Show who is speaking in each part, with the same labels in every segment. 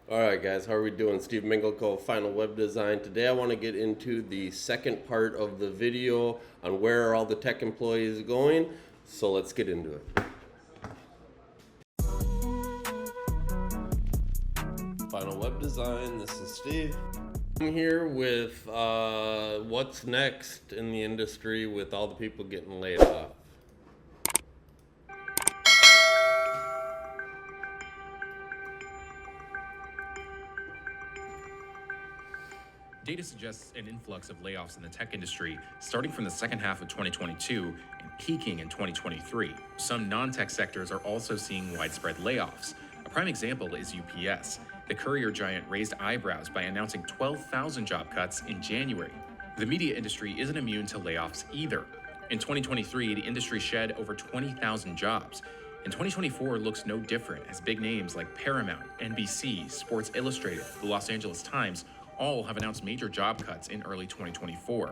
Speaker 1: All right, guys, how are we doing? Steve Mingleco, Final Web Design. Today I want to get into the second part of the video on where are all the tech employees going. So let's get into it. Final Web Design, this is Steve. I'm here with what's next in the industry with all the people getting laid off.
Speaker 2: Data suggests an influx of layoffs in the tech industry starting from the second half of 2022 and peaking in 2023. Some non-tech sectors are also seeing widespread layoffs. A prime example is UPS. The courier giant raised eyebrows by announcing 12,000 job cuts in January. The media industry isn't immune to layoffs either. In 2023, the industry shed over 20,000 jobs. And 2024 looks no different as big names like Paramount, NBC, Sports Illustrated, the Los Angeles Times all have announced major job cuts in early 2024.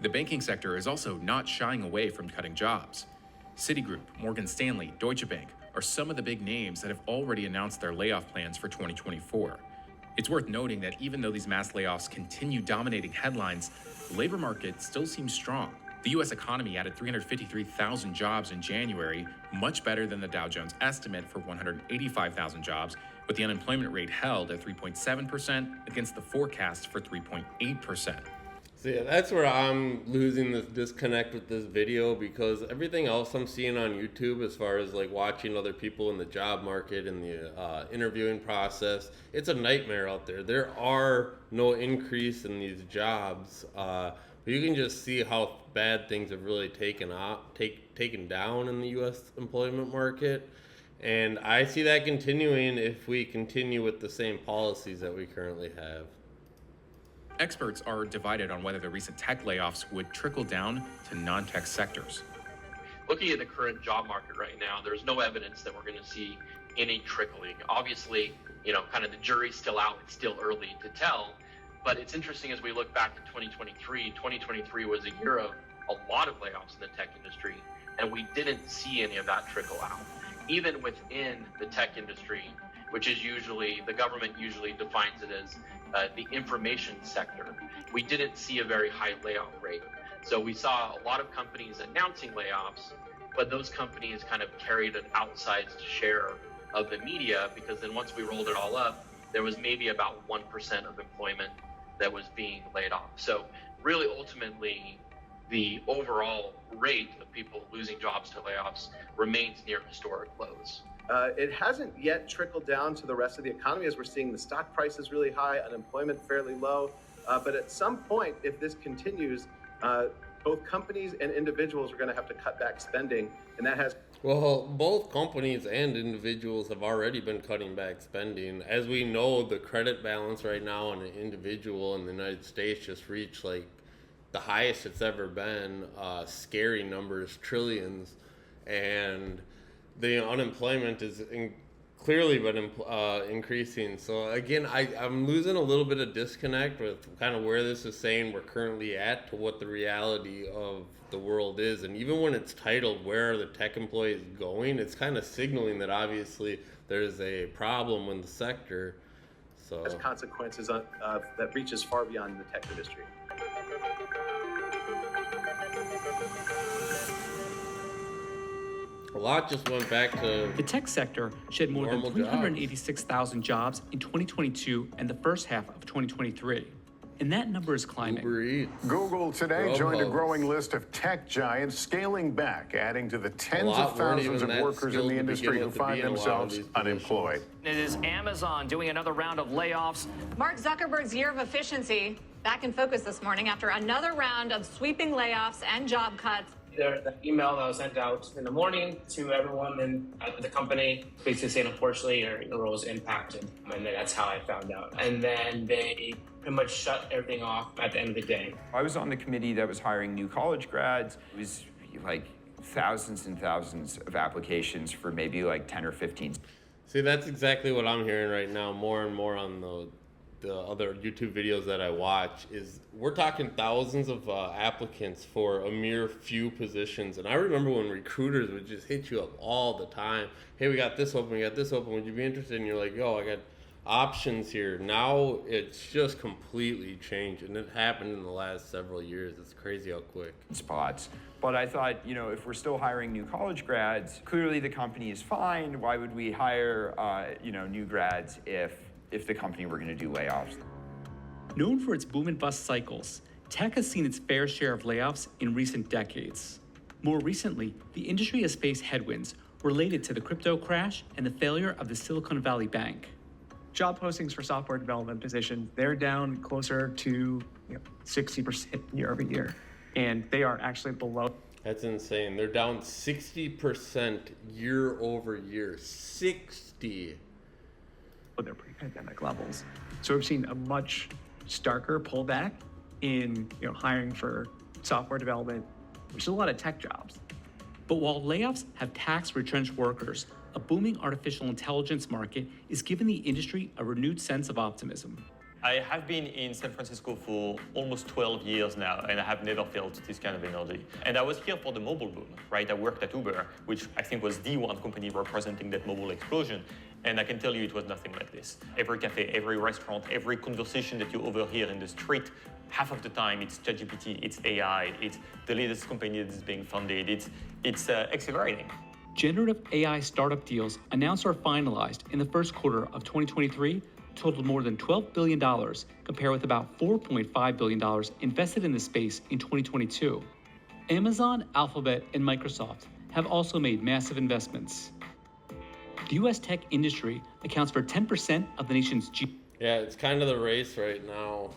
Speaker 2: The banking sector is also not shying away from cutting jobs. Citigroup, Morgan Stanley, Deutsche Bank are some of the big names that have already announced their layoff plans for 2024. It's worth noting that even though these mass layoffs continue dominating headlines, the labor market still seems strong. The U.S. economy added 353,000 jobs in January, much better than the Dow Jones estimate for 185,000 jobs, with the unemployment rate held at 3.7% against the forecast for 3.8%.
Speaker 1: So yeah, that's where I'm losing this disconnect with this video, because everything else I'm seeing on YouTube as far as like watching other people in the job market and the interviewing process, it's a nightmare out there. There are no increase in these jobs. You can just see how bad things have really taken down in the U.S. employment market. And I see that continuing if we continue with the same policies that we currently have.
Speaker 2: Experts are divided on whether the recent tech layoffs would trickle down to non-tech sectors.
Speaker 3: Looking at the current job market right now, there's no evidence that we're going to see any trickling. Obviously, kind of the jury's still out. It's still early to tell. But it's interesting as we look back to 2023. 2023 was a year of a lot of layoffs in the tech industry, and we didn't see any of that trickle out. Even within the tech industry, which is the government usually defines it as the information sector, we didn't see a very high layoff rate. So we saw a lot of companies announcing layoffs, but those companies kind of carried an outsized share of the media, because then once we rolled it all up, there was maybe about 1% of employment that was being laid off. So really, ultimately, the overall rate of people losing jobs to layoffs remains near historic lows.
Speaker 4: It hasn't yet trickled down to the rest of the economy, as we're seeing the stock prices really high, unemployment fairly low. But at some point, if this continues, both companies and individuals are going to have to cut back spending, and that has...
Speaker 1: Well, both companies and individuals have already been cutting back spending. As we know, the credit balance right now on an individual in the United States just reached like the highest it's ever been, scary numbers, trillions, and the unemployment is clearly been increasing. So again, I'm losing a little bit of disconnect with kind of where this is saying we're currently at to what the reality of the world is. And even when it's titled "Where are the tech employees going?" it's kind of signaling that obviously there's a problem in the sector. So
Speaker 4: has consequences that reaches far beyond the tech industry.
Speaker 1: A lot just went back to
Speaker 5: the tech sector shed more than 386,000 jobs in 2022 and the first half of 2023. And that number is climbing.
Speaker 1: Uber Eats.
Speaker 6: Google today joined a growing list of tech giants scaling back, adding to the tens of thousands of workers in the industry who find themselves unemployed.
Speaker 7: It is Amazon doing another round of layoffs.
Speaker 8: Mark Zuckerberg's year of efficiency back in focus this morning after another round of sweeping layoffs and job cuts.
Speaker 9: The email that was sent out in the morning to everyone at the company, basically saying, unfortunately, your role is impacted. And that's how I found out. And then they pretty much shut everything off at the end of the day.
Speaker 10: I was on the committee that was hiring new college grads. It was like thousands and thousands of applications for maybe like 10 or 15.
Speaker 1: See, that's exactly what I'm hearing right now, more and more on the other YouTube videos that I watch. Is we're talking thousands of applicants for a mere few positions. And I remember when recruiters would just hit you up all the time. Hey, we got this open, would you be interested? And you're like, yo, I got options here. Now it's just completely changed, and it happened in the last several years. It's crazy how quick.
Speaker 10: Spots. But I thought, if we're still hiring new college grads, clearly the company is fine. Why would we hire, new grads if the company were going to do layoffs?
Speaker 5: Known for its boom and bust cycles, tech has seen its fair share of layoffs in recent decades. More recently, the industry has faced headwinds related to the crypto crash and the failure of the Silicon Valley Bank.
Speaker 11: Job postings for software development positions, they're down closer to 60% year over year. And they are actually below.
Speaker 1: That's insane. They're down 60% year over year. 60.
Speaker 11: Their pre-pandemic levels. So we've seen a much starker pullback in hiring for software development, which is a lot of tech jobs.
Speaker 5: But while layoffs have taxed retrenched workers, a booming artificial intelligence market is giving the industry a renewed sense of optimism.
Speaker 12: I have been in San Francisco for almost 12 years now, and I have never felt this kind of energy. And I was here for the mobile boom, right? I worked at Uber, which I think was the one company representing that mobile explosion. And I can tell you it was nothing like this. Every cafe, every restaurant, every conversation that you overhear in the street, half of the time it's ChatGPT, it's AI, it's the latest company that is being funded. It's exhilarating.
Speaker 5: Generative AI startup deals announced or finalized in the first quarter of 2023 totaled more than $12 billion, compared with about $4.5 billion invested in the space in 2022. Amazon, Alphabet, and Microsoft have also made massive investments. The U.S. tech industry accounts for 10% of the nation's GDP.
Speaker 1: Yeah, it's kind of the race right now.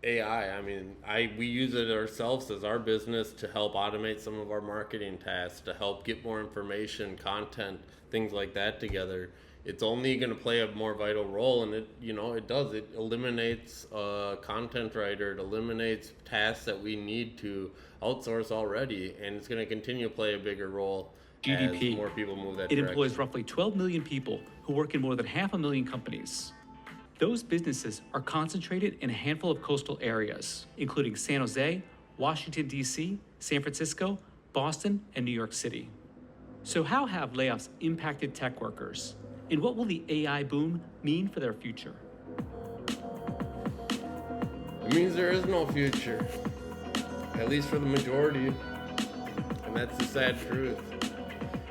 Speaker 1: AI, we use it ourselves as our business to help automate some of our marketing tasks, to help get more information, content, things like that together. It's only going to play a more vital role, and it does. It eliminates a content writer. It eliminates tasks that we need to outsource already, and it's going to continue to play a bigger role
Speaker 5: GDP.
Speaker 1: as more people move that
Speaker 5: It
Speaker 1: direction.
Speaker 5: employs roughly 12 million people who work in more than 500,000 companies. Those businesses are concentrated in a handful of coastal areas, including San Jose, Washington, D.C., San Francisco, Boston, and New York City. So how have layoffs impacted tech workers? And what will the AI boom mean for their future?
Speaker 1: It means there is no future, at least for the majority, and that's the sad truth.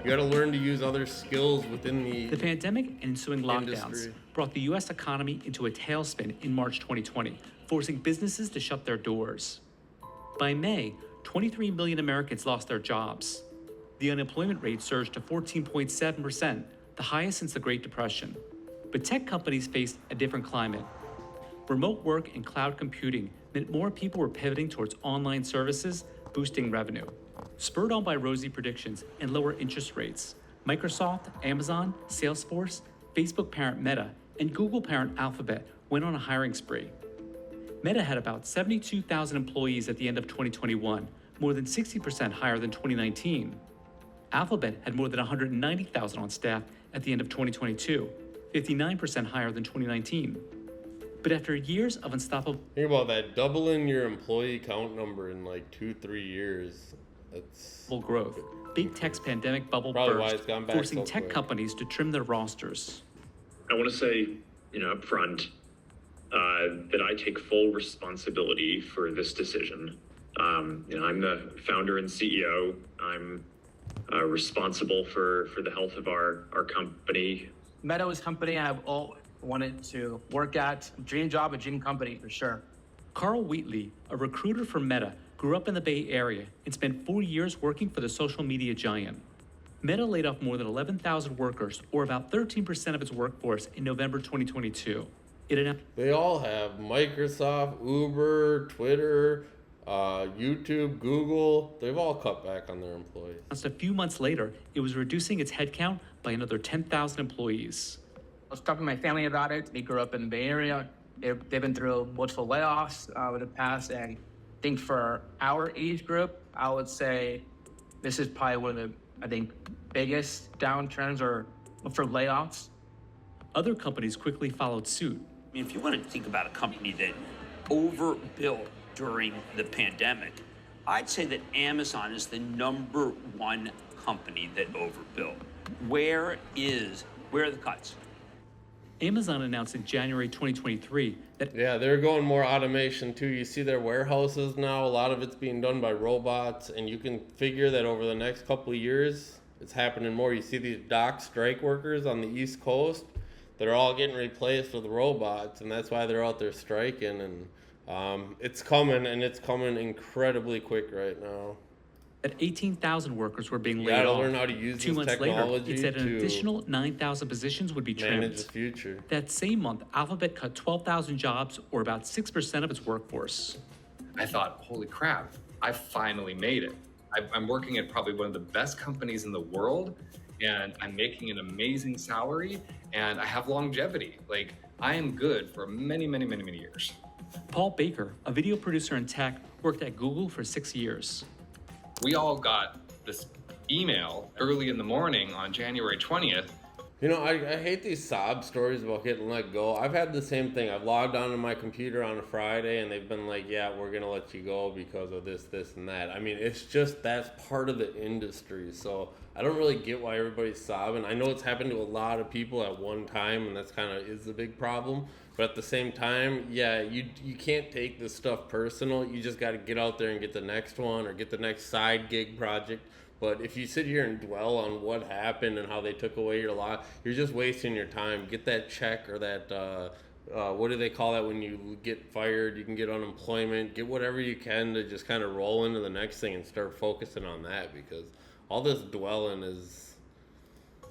Speaker 1: You got to learn to use other skills within the
Speaker 5: pandemic and ensuing lockdowns
Speaker 1: industry
Speaker 5: brought the U.S. economy into a tailspin in March 2020, forcing businesses to shut their doors. By May, 23 million Americans lost their jobs. The unemployment rate surged to 14.7%, the highest since the Great Depression. But tech companies faced a different climate. Remote work and cloud computing meant more people were pivoting towards online services, boosting revenue. Spurred on by rosy predictions and lower interest rates, Microsoft, Amazon, Salesforce, Facebook parent Meta, and Google parent Alphabet went on a hiring spree. Meta had about 72,000 employees at the end of 2021, more than 60% higher than 2019. Alphabet had more than 190,000 on staff at the end of 2022, 59% higher than 2019. But after years of unstoppable...
Speaker 1: Think about that, doubling your employee count number in like 2-3 years. That's
Speaker 5: growth. Big tech's pandemic bubble burst, forcing tech companies to trim their rosters.
Speaker 13: I want to say, up front, that I take full responsibility for this decision. I'm the founder and CEO. I'm responsible for the health of our company.
Speaker 9: Meta was a company I've always wanted to work at. Dream job, a dream company for sure.
Speaker 5: Carl Wheatley, a recruiter for Meta, grew up in the Bay Area and spent 4 years working for the social media giant. Meta laid off more than 11,000 workers, or about 13% of its workforce, in November 2022.
Speaker 1: They all have Microsoft, Uber, Twitter, YouTube, Google. They've all cut back on their employees.
Speaker 5: Just a few months later, it was reducing its headcount by another 10,000 employees.
Speaker 9: I was talking to my family about it. They grew up in the Bay Area. They've been through multiple layoffs over the past, and I think for our age group, I would say this is probably one of the, biggest downtrends or for layoffs.
Speaker 5: Other companies quickly followed suit.
Speaker 14: If you want to think about a company that overbuilt during the pandemic, I'd say that Amazon is the #1 company that overbuilt. Where are the cuts?
Speaker 5: Amazon announced in January 2023 that...
Speaker 1: Yeah, they're going more automation too. You see their warehouses now, a lot of it's being done by robots, and you can figure that over the next couple of years, it's happening more. You see these dock strike workers on the East Coast that are all getting replaced with robots, and that's why they're out there striking. And it's coming, and it's coming incredibly quick right now.
Speaker 5: That 18,000 workers were being laid
Speaker 1: off. You gotta
Speaker 5: off.
Speaker 1: learn how to use
Speaker 5: 2
Speaker 1: this
Speaker 5: months
Speaker 1: technology
Speaker 5: later, it said an
Speaker 1: to
Speaker 5: additional 9,000 positions would be trimmed.
Speaker 1: manage the future.
Speaker 5: That same month, Alphabet cut 12,000 jobs, or about 6% of its workforce.
Speaker 15: I thought, holy crap, I finally made it. I'm working at probably one of the best companies in the world, and I'm making an amazing salary, and I have longevity. Like, I am good for many, many, many, many years.
Speaker 5: Paul Baker, a video producer in tech, worked at Google for 6 years.
Speaker 15: We all got this email early in the morning on January 20th.
Speaker 1: You know, I hate these sob stories about getting let go. I've had the same thing. I've logged onto my computer on a Friday and they've been like, yeah, we're going to let you go because of this, this, and that. I mean, it's just, that's part of the industry. So I don't really get why everybody's sobbing. I know it's happened to a lot of people at one time, and that's kind of is a big problem. But at the same time, yeah, you can't take this stuff personal. You just got to get out there and get the next one or get the next side gig project. But if you sit here and dwell on what happened and how they took away your lot, you're just wasting your time. Get that check or that, what do they call that when you get fired? You can get unemployment. Get whatever you can to just kind of roll into the next thing and start focusing on that, because all this dwelling is...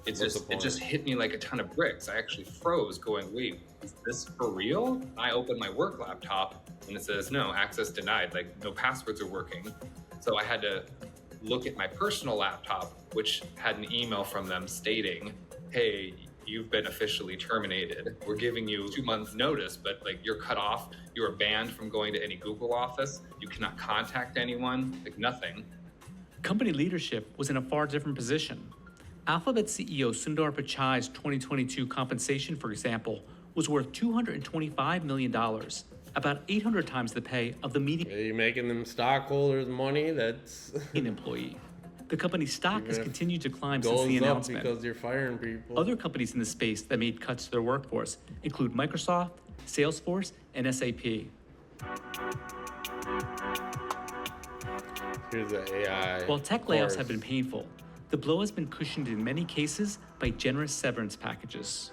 Speaker 15: It just hit me like a ton of bricks. I actually froze going, wait, is this for real? I opened my work laptop and it says, no, access denied, like no passwords are working. So I had to look at my personal laptop, which had an email from them stating, hey, you've been officially terminated. We're giving you 2 months notice, but like you're cut off. You're banned from going to any Google office. You cannot contact anyone, like nothing.
Speaker 5: Company leadership was in a far different position. Alphabet CEO Sundar Pichai's 2022 compensation, for example, was worth $225 million, about 800 times the pay of the median
Speaker 1: you're making them stockholders money, that's...
Speaker 5: an employee. The company's stock has continued to climb since
Speaker 1: goes
Speaker 5: the
Speaker 1: up
Speaker 5: announcement.
Speaker 1: because you're firing people.
Speaker 5: Other companies in the space that made cuts to their workforce include Microsoft, Salesforce, and SAP.
Speaker 1: Here's the AI.
Speaker 5: While tech layoffs have been painful, the blow has been cushioned in many cases by generous severance packages.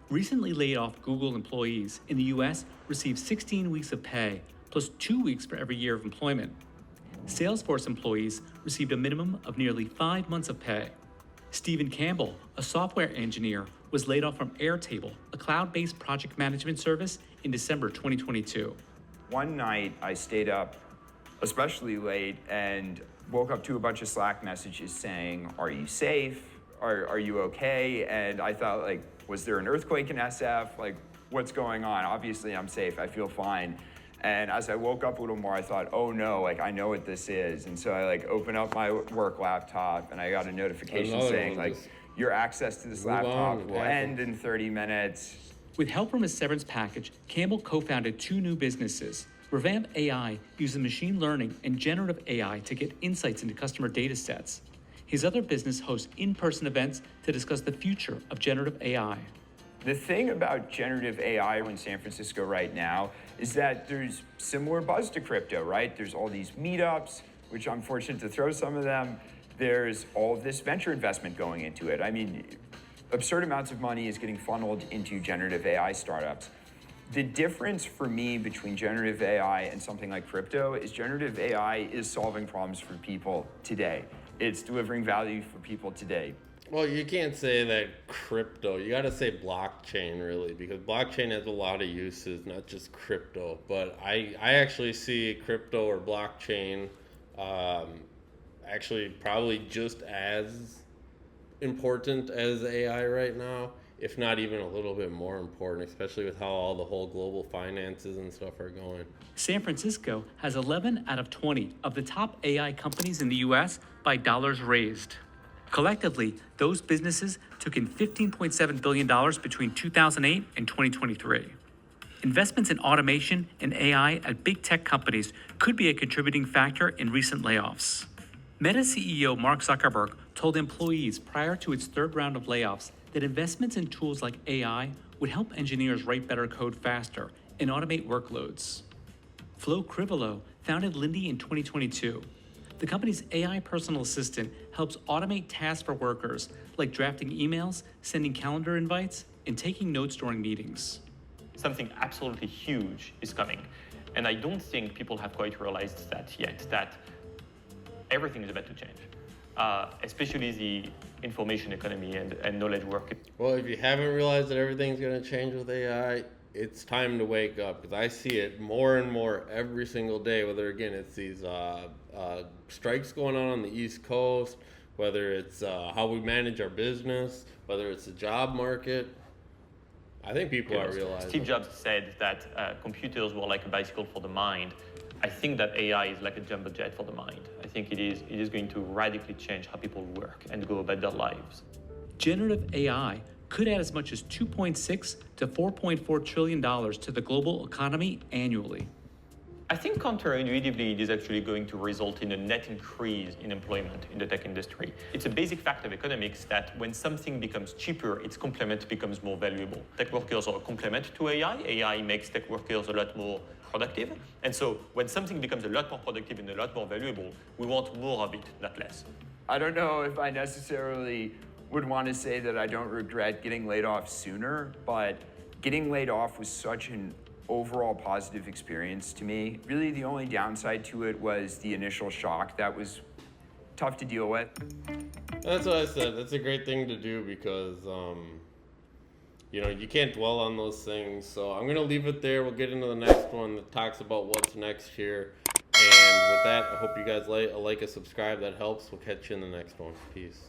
Speaker 5: Recently laid off Google employees in the U.S. received 16 weeks of pay, plus 2 weeks for every year of employment. Salesforce employees received a minimum of nearly 5 months of pay. Stephen Campbell, a software engineer, was laid off from Airtable, a cloud-based project management service, in December 2022.
Speaker 10: One night, I stayed up especially late and woke up to a bunch of Slack messages saying, are you safe? Are you okay? And I thought, like, was there an earthquake in SF? Like, what's going on? Obviously, I'm safe. I feel fine. And as I woke up a little more, I thought, oh no, like, I know what this is. And so I like opened up my work laptop and I got a notification saying, like, your access to this laptop will end in 30 minutes.
Speaker 5: With help from his severance package, Campbell co-founded 2 new businesses. Revamp AI uses machine learning and generative AI to get insights into customer data sets. His other business hosts in-person events to discuss the future of generative AI.
Speaker 10: The thing about generative AI in San Francisco right now is that there's similar buzz to crypto, right? There's all these meetups, which I'm fortunate to throw some of them. There's all this venture investment going into it. I mean, absurd amounts of money is getting funneled into generative AI startups. The difference for me between generative AI and something like crypto is generative AI is solving problems for people today. It's delivering value for people today.
Speaker 1: Well, you can't say that crypto. You got to say blockchain, really, because blockchain has a lot of uses, not just crypto. But I actually see crypto or blockchain actually probably just as important as AI right now, if not even a little bit more important, especially with how all the whole global finances and stuff are going.
Speaker 5: San Francisco has 11 out of 20 of the top AI companies in the U.S. by dollars raised. Collectively, those businesses took in $15.7 billion between 2008 and 2023. Investments in automation and AI at big tech companies could be a contributing factor in recent layoffs. Meta CEO Mark Zuckerberg told employees prior to its third round of layoffs that investments in tools like AI would help engineers write better code faster and automate workloads. Flo Crivolo founded Lindy in 2022. The company's AI personal assistant helps automate tasks for workers, like drafting emails, sending calendar invites, and taking notes during meetings.
Speaker 12: Something absolutely huge is coming. And I don't think people have quite realized that yet, that everything is about to change, especially the information economy and knowledge work.
Speaker 1: Well, if you haven't realized that everything's going to change with AI, it's time to wake up, because I see it more and more every single day, whether, again, it's these strikes going on the East Coast, whether it's how we manage our business, whether it's the job market. I think people are realizing.
Speaker 12: Steve Jobs said that computers were like a bicycle for the mind. I think that AI is like a jumbo jet for the mind. I think it is going to radically change how people work and go about their lives.
Speaker 5: Generative AI could add as much as $2.6 to $4.4 trillion to the global economy annually.
Speaker 12: I think counterintuitively, it is actually going to result in a net increase in employment in the tech industry. It's a basic fact of economics that when something becomes cheaper, its complement becomes more valuable. Tech workers are a complement to AI. AI makes tech workers a lot more productive. And so when something becomes a lot more productive and a lot more valuable, we want more of it, not less.
Speaker 10: I don't know if I necessarily would want to say that I don't regret getting laid off sooner, but getting laid off was such an overall positive experience to me. Really, the only downside to it was the initial shock. That was tough to deal with.
Speaker 1: That's what I said. That's a great thing to do because, you can't dwell on those things. So I'm going to leave it there. We'll get into the next one that talks about what's next here. And with that, I hope you guys like and subscribe. That helps. We'll catch you in the next one. Peace.